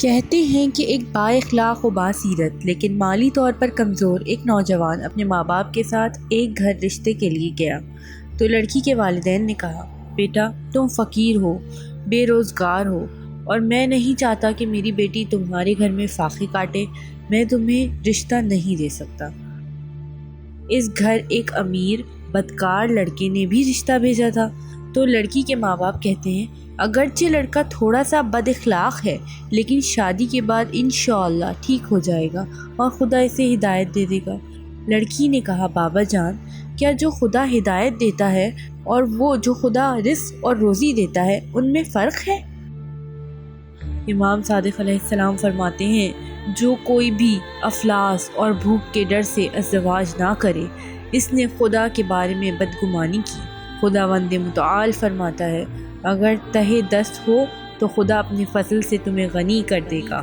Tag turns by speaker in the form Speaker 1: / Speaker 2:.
Speaker 1: کہتے ہیں کہ ایک با اخلاق و باسیرت لیکن مالی طور پر کمزور ایک نوجوان اپنے ماں باپ کے ساتھ ایک گھر رشتے کے لیے گیا تو لڑکی کے والدین نے کہا، بیٹا تم فقیر ہو، بے روزگار ہو اور میں نہیں چاہتا کہ میری بیٹی تمہارے گھر میں فاقے کاٹے، میں تمہیں رشتہ نہیں دے سکتا۔ اس گھر ایک امیر بدکار لڑکے نے بھی رشتہ بھیجا تھا تو لڑکی کے ماں باپ کہتے ہیں، اگرچہ لڑکا تھوڑا سا بد اخلاق ہے لیکن شادی کے بعد انشاءاللہ ٹھیک ہو جائے گا اور خدا اسے ہدایت دے دے گا۔ لڑکی نے کہا، بابا جان، کیا جو خدا ہدایت دیتا ہے اور وہ جو خدا رزق اور روزی دیتا ہے ان میں فرق ہے؟ امام صادق علیہ السلام فرماتے ہیں، جو کوئی بھی افلاس اور بھوک کے ڈر سے ازدواج نہ کرے، اس نے خدا کے بارے میں بدگمانی کی۔ خداوند متعال فرماتا ہے، اگر تہہ دست ہو تو خدا اپنے فضل سے تمہیں غنی کر دے گا۔